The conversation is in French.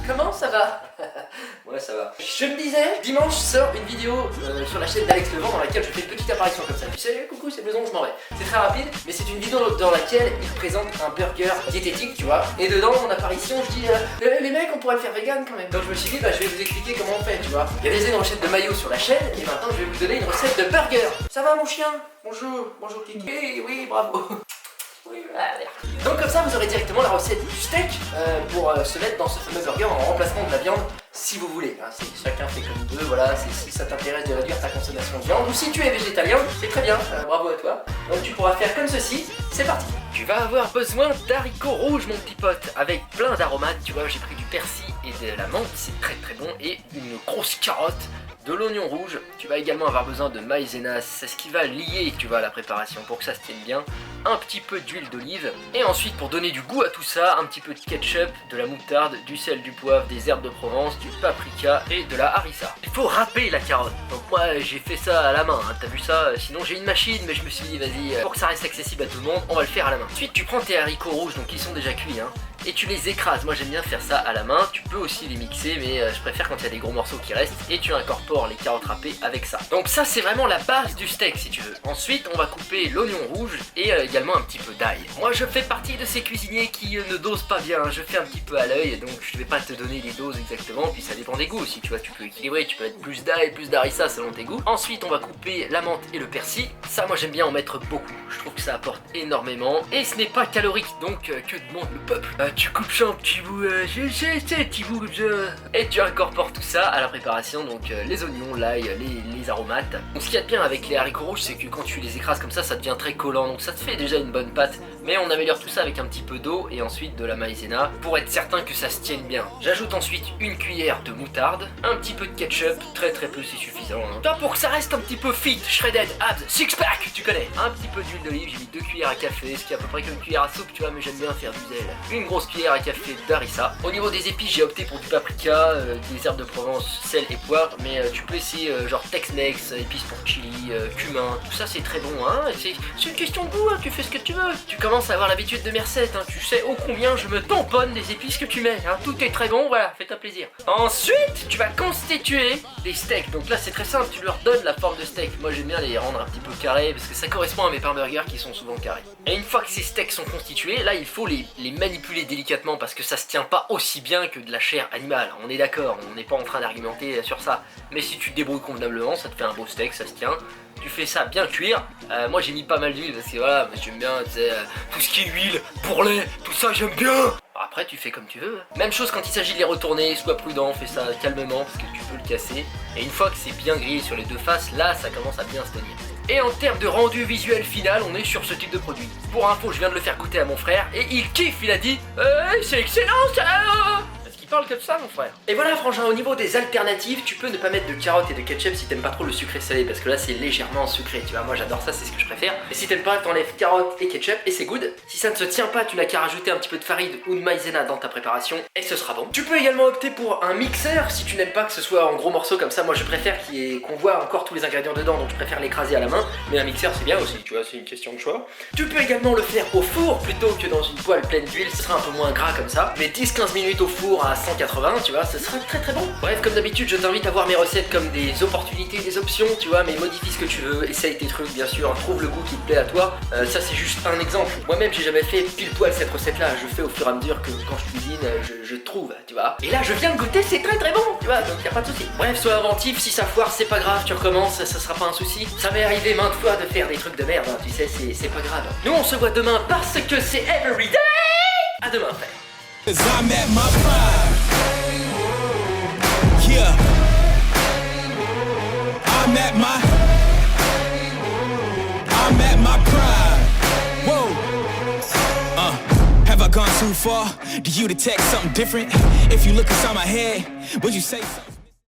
comment ça va? Ouais, ça va. Je me disais, dimanche sort une vidéo sur la chaîne d'Alex Levent dans laquelle je fais une petite apparition comme ça. Tu sais, coucou, c'est Blaison, je m'en vais. C'est très rapide, mais c'est une vidéo dans laquelle il présente un burger diététique, tu vois. Et dedans, mon apparition, je dis, les mecs, on pourrait le faire vegan quand même. Donc je me suis dit, bah je vais vous expliquer comment on fait, tu vois. Il y a des recettes de maillot sur la chaîne, et maintenant je vais vous donner une recette de burger. Ça va mon chien? Bonjour, bonjour Kiki. Oui, oui, bravo. Oui, donc comme ça vous aurez directement la recette du steak pour se mettre dans ce fameux burger en remplacement de la viande si vous voulez. Hein, chacun fait comme il veut, voilà, si ça t'intéresse de réduire ta consommation de viande ou si tu es végétalien, c'est très bien, bravo à toi. Donc tu pourras faire comme ceci, c'est parti. Tu vas avoir besoin d'haricots rouges mon petit pote, avec plein d'aromates, tu vois, j'ai pris du persil et de la menthe, c'est très très bon, et une grosse carotte. De l'oignon rouge, tu vas également avoir besoin de maïzena, c'est ce qui va lier tu vois, la préparation pour que ça se tienne bien, un petit peu d'huile d'olive, et ensuite pour donner du goût à tout ça, un petit peu de ketchup, de la moutarde, du sel, du poivre, des herbes de Provence, du paprika et de la harissa. Il faut râper la carotte, donc moi j'ai fait ça à la main, hein. T'as vu ça, sinon j'ai une machine mais je me suis dit vas-y, pour que ça reste accessible à tout le monde, on va le faire à la main. Ensuite tu prends tes haricots rouges, donc ils sont déjà cuits, hein, et tu les écrases. Moi j'aime bien faire ça à la main, tu peux aussi les mixer mais je préfère quand il y a des gros morceaux qui restent, et tu incorpores les carottes râpées avec ça. Donc ça c'est vraiment la base du steak si tu veux. Ensuite on va couper l'oignon rouge et également un petit peu d'ail. Moi je fais partie de ces cuisiniers qui ne dosent pas bien, je fais un petit peu à l'œil, donc je vais pas te donner les doses exactement, puis ça dépend des goûts aussi, tu vois, tu peux équilibrer, tu peux mettre plus d'ail, plus d'harissa selon tes goûts. Ensuite on va couper la menthe et le persil, ça moi j'aime bien en mettre beaucoup, je trouve que ça apporte énormément, et ce n'est pas calorique, donc que demande le peuple? Tu coupes ça en petits bouts, petits bouts comme ça, et tu incorpores tout ça à la préparation, donc les oignons, l'ail, les aromates. Donc ce qu'il y a de bien avec les haricots rouges, c'est que quand tu les écrases comme ça devient très collant, donc ça te fait déjà une bonne pâte, mais on améliore tout ça avec un petit peu d'eau et ensuite de la maïzena pour être certain que ça se tienne bien. J'ajoute ensuite une cuillère de moutarde, un petit peu de ketchup, très peu c'est suffisant, hein. Toi pour que ça reste un petit peu fit, shredded, abs, six pack, tu connais. Un petit peu d'huile d'olive, j'ai mis 2 cuillères à café, ce qui est à peu près comme une cuillère à soupe, tu vois, mais j'aime bien faire du zèle. Une grosse cuillère à café d'harissa. Au niveau des épices, j'ai opté pour du paprika, des herbes de Provence, sel et poivre, mais tu peux essayer genre Tex-Mex, épices pour chili, cumin, tout ça c'est très bon, hein. C'est une question de goût, hein. Tu fais ce que tu veux. Tu commences à avoir l'habitude de mes recettes, hein. Tu sais ô combien je me tamponne des épices que tu mets, hein. Tout est très bon, voilà, fais-toi plaisir. Ensuite, tu vas constituer des steaks. Donc là c'est très simple, tu leur donnes la forme de steak. Moi j'aime bien les rendre un petit peu carrés parce que ça correspond à mes pains burgers qui sont souvent carrés. Et une fois que ces steaks sont constitués, là il faut les manipuler délicatement parce que ça se tient pas aussi bien que de la chair animale. On est d'accord, on n'est pas en train d'argumenter sur ça. Mais si tu te débrouilles convenablement, ça te fait un beau steak, ça se tient. Tu fais ça bien cuire. Moi j'ai mis pas mal d'huile parce que voilà, j'aime bien tout ce qui est huile, bourrelet, tout ça j'aime bien. Après tu fais comme tu veux. Même chose quand il s'agit de les retourner, sois prudent, fais ça calmement parce que tu peux le casser. Et une fois que c'est bien grillé sur les deux faces, là ça commence à bien se tenir. Et en termes de rendu visuel final, on est sur ce type de produit. Pour info, je viens de le faire goûter à mon frère et il kiffe, il a dit c'est excellent ça. Parle comme ça mon frère. Et voilà frangin, au niveau des alternatives, tu peux ne pas mettre de carottes et de ketchup si t'aimes pas trop le sucré salé, parce que là c'est légèrement sucré, tu vois, moi j'adore ça, c'est ce que je préfère. Et si t'aimes pas, t'enlèves carottes et ketchup et c'est good. Si ça ne se tient pas, tu n'as qu'à rajouter un petit peu de farine ou de maïzena dans ta préparation et ce sera bon. Tu peux également opter pour un mixeur si tu n'aimes pas que ce soit en gros morceaux comme ça. Moi je préfère qu'on voit encore tous les ingrédients dedans, donc je préfère l'écraser à la main, mais un mixeur c'est bien aussi, tu vois, c'est une question de choix. Tu peux également le faire au four plutôt que dans une poêle pleine d'huile, ce sera un peu moins gras comme ça, mais 10-15 minutes au four à 180, tu vois, ce sera très bon. Bref, comme d'habitude, je t'invite à voir mes recettes comme des opportunités, des options, tu vois, mais modifie ce que tu veux, essaye tes trucs, bien sûr, trouve le goût qui te plaît à toi. Ça, c'est juste un exemple. Moi-même, j'ai jamais fait pile poil cette recette-là. Je fais au fur et à mesure que quand je cuisine, je trouve, tu vois. Et là, je viens de goûter, c'est très bon, tu vois, donc y a pas de souci. Bref, sois inventif, si ça foire, c'est pas grave, tu recommences, ça sera pas un souci. Ça m'est arrivé maintes fois de faire des trucs de merde, hein, tu sais, c'est pas grave. Nous, on se voit demain parce que c'est everyday. À demain, frère. Yeah, I'm at my prime. Whoa. Have I gone too far? Do you detect something different? If you look inside my head, would you say something?